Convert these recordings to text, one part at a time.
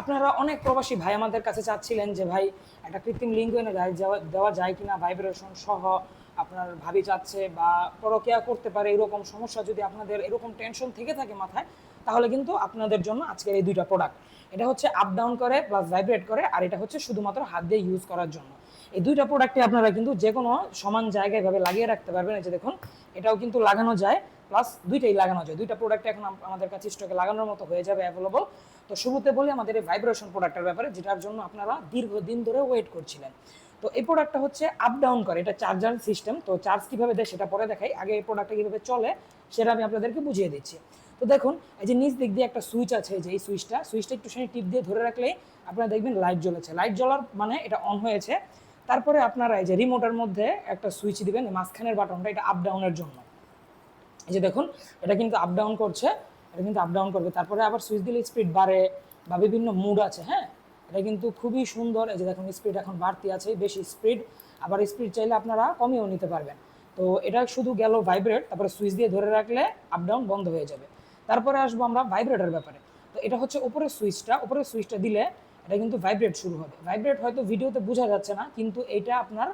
আপনারা অনেক প্রবাসী ভাই আমাদের কাছে চাচ্ছিলেন যে ভাই একটা কৃত্রিম লিঙ্গ এনে দেওয়া যায় কিনা ভাইব্রেশন সহ। আপনার ভাবি চাচ্ছে বা পরকীয়া করতে পারে, এরকম সমস্যা যদি আপনাদের এরকম টেনশন থেকে থাকে মাথায়, তাহলে কিন্তু আপনাদের জন্য আজকের এই দুইটা প্রোডাক্ট। এটা হচ্ছে আপ ডাউন করে প্লাস ভাইব্রেট করে, আর এটা হচ্ছে শুধুমাত্র হাত দিয়ে ইউজ করার জন্য। এই দুইটা প্রোডাক্টে আপনারা কিন্তু যে কোনো সমান জায়গায় ভাবে লাগিয়ে রাখতে পারবেন। এই যে দেখুন, এটাও কিন্তু লাগানো যায়, প্লাস দুইটাই লাগানো যায়। দুইটা প্রোডাক্ট এখন আমাদের কাছে স্টকে লাগানোর মতো হয়ে যাবে অ্যাভেলেবল। তো শুরুতে বলি আমাদের এই ভাইব্রেশন প্রোডাক্টের ব্যাপারে, যেটার জন্য আপনারা দীর্ঘদিন ধরে ওয়েট করছিলেন। তো এই প্রোডাক্টটা হচ্ছে আপ ডাউন করে, এটা চার্জার সিস্টেম। তো চার্জ কিভাবে দেয় সেটা পরে দেখাই, আগে এই প্রোডাক্টটা কিভাবে চলে সেটা আমি আপনাদেরকে বুঝিয়ে দিচ্ছি। তো দেখুন, এই যে নিচ দিক দিয়ে একটা সুইচ আছে, যে এই সুইচটা একটুখানি টিপ দিয়ে ধরে রাখলেই আপনারা দেখবেন লাইট জ্বলেছে। লাইট জ্বলার মানে এটা অন হয়েছে। তারপরে আপনারা এই যে রিমোটের মধ্যে একটা সুইচ দিবেন, মাঝখানের বাটনটা, এটা আপ ডাউনের জন্য। এই যে দেখুন, এটা কিন্তু আপ ডাউন করছে, এটা কিন্তু আপ ডাউন করবে। তারপরে আবার সুইচ দিলে স্পিড বাড়ে বা বিভিন্ন মুড আছে। হ্যাঁ, এটা কিন্তু খুবই সুন্দর। এই যে দেখুন, স্পিড এখন বাড়তি আছে, বেশি স্পিড। আবার স্পিড চাইলে আপনারা কমিয়েও নিতে পারবেন। তো এটা শুধু গেল ভাইব্রেট, তারপরে সুইচ দিয়ে ধরে রাখলে আপ ডাউন বন্ধ হয়ে যাবে। তারপরে আসবো আমরা ভাইব্রেটের ব্যাপারে। তো এটা হচ্ছে উপরের সুইচটা দিলে এটা কিন্তু ভাইব্রেট শুরু হবে। ভাইব্রেট হয়তো ভিডিওতে বোঝা যাচ্ছে না, কিন্তু এটা আপনার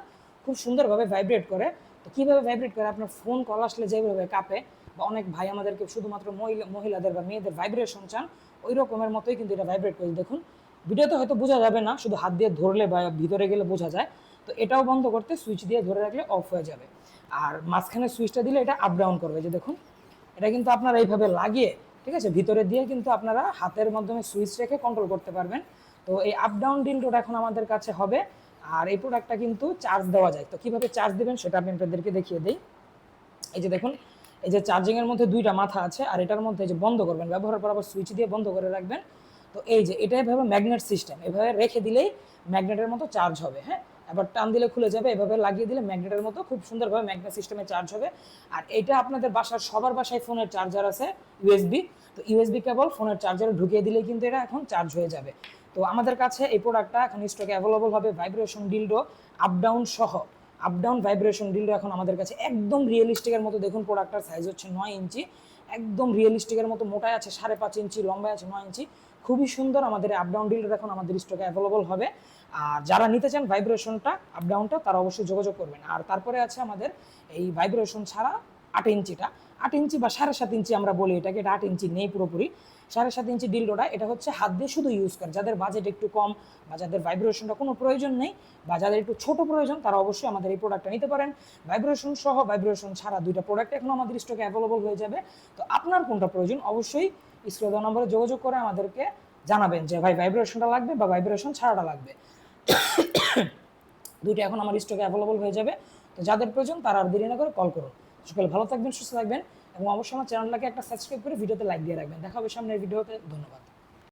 খুব সুন্দরভাবে ভাইব্রেট করে। তো কীভাবে ভাইব্রেট করে, আপনার ফোন কল আসলে যেভাবে কাঁপে, বা অনেক ভাই আমাদেরকে শুধুমাত্র মহিলাদের বা মেয়েদের ভাইব্রেশন চান, ওই রকমের মতোই কিন্তু এটা ভাইব্রেট করে। দেখুন, ভিডিওতে হয়তো বোঝা যাবে না, শুধু হাত দিয়ে ধরলে বা ভিতরে গেলে বোঝা যায়। তো এটাও বন্ধ করতে সুইচ দিয়ে ধরে রাখলে অফ হয়ে যাবে। আর মাঝখানে সুইচটা দিলে এটা আপ ডাউন করবে। যে দেখুন, এটা কিন্তু আপনারা এইভাবে লাগিয়ে, ঠিক আছে, ভিতরে দিয়ে কিন্তু আপনারা হাতের মাধ্যমে সুইচ রেখে কন্ট্রোল করতে পারবেন। তো এই আপ ডাউন ডিলডোটা এখন আমাদের কাছে হবে। আর এই প্রোডাক্টটা কিন্তু চার্জ দেওয়া যায়। তো কীভাবে চার্জ দেবেন সেটা আমি আপনাদেরকে দেখিয়ে দিই। এই যে দেখুন, এই যে চার্জিংয়ের মধ্যে দুইটা মাথা আছে, আর এটার মধ্যে যে বন্ধ করবেন, ব্যবহার পর আবার সুইচ দিয়ে বন্ধ করে রাখবেন। তো এই যে এটা এভাবে ম্যাগনেট সিস্টেম, এভাবে রেখে দিলেই ম্যাগনেটের মতো চার্জ হবে। হ্যাঁ, এবার টান দিলে খুলে যাবে, এভাবে লাগিয়ে দিলে ম্যাগনেটের মতো খুব সুন্দরভাবে ম্যাগনেট সিস্টেমে চার্জ হবে। আর এটা আপনাদের সবার বাসায় ফোনের চার্জার আছে ইউএসবি। তো ইউএসবি কেবল ফোনের চার্জারে ঢুকিয়ে দিলেই কিন্তু এটা এখন চার্জ হয়ে যাবে। তো আমাদের কাছে এই প্রোডাক্টটা এখন স্টকে অ্যাভেলেবল হবে, ভাইব্রেশন ডিলডো আপ ডাউন সহ। আপ ডাউন ভাইব্রেশন ডিলডো এখন আমাদের কাছে একদম রিয়েলিস্টিকের মতো। দেখুন, প্রোডাক্টটার সাইজ হচ্ছে 9 ইঞ্চি, একদম রিয়েলিস্টিকের মতো। মোটায় আছে 5.5 ইঞ্চি, লম্বায় আছে 9 ইঞ্চি। খুবই সুন্দর। আমাদের আপ ডাউন ডিলডো এখন আমাদের স্টকে অ্যাভেলেবল হবে। আর যারা নিতে চান ভাইব্রেশনটা আপ ডাউনটা, তারা অবশ্যই যোগাযোগ করবেন। আর তারপরে আছে আমাদের এই ভাইব্রেশন ছাড়া 8 ইঞ্চিটা, 8 ইঞ্চি বা 7.5 ইঞ্চি আমরা বলি এটাকে, এটা 8 ইঞ্চি নেই পুরোপুরি। 7.5 ইঞ্চি ডিলডোটা, এটা হচ্ছে হাত দিয়ে শুধু ইউজ করে। যাদের বাজেট একটু কম বা যাদের ভাইব্রেশনটা কোনো প্রয়োজন নেই বা যাদের একটু ছোট প্রয়োজন, তারা অবশ্যই আমাদের এই প্রোডাক্টটা নিতে পারেন। ভাইব্রেশন সহ ভাইব্রেশন ছাড়া দুইটা প্রোডাক্ট এখন আমাদের স্টকে অ্যাভেলেবল হয়ে যাবে। তো আপনার কোনটা প্রয়োজন, অবশ্যই স্ক্রিনে দেওয়া নম্বরে যোগাযোগ করে আমাদেরকে জানাবেন যে ভাই ভাইব্রেশনটা লাগবে বা ভাইব্রেশন ছাড়াটা লাগবে। দুইটা এখন আমার স্টকে অ্যাভেলেবল হয়ে যাবে। তো যাদের প্রয়োজন তারা আর দেরি না করে কল করুন। সকলে ভালো থাকবেন, সুস্থ থাকবেন, এবং অবশ্যই আমার চ্যানেলটাকে একটা সাবস্ক্রাইব করে ভিডিওতে লাইক দিয়ে রাখবেন। দেখা হবে সামনের ভিডিওতে। ধন্যবাদ।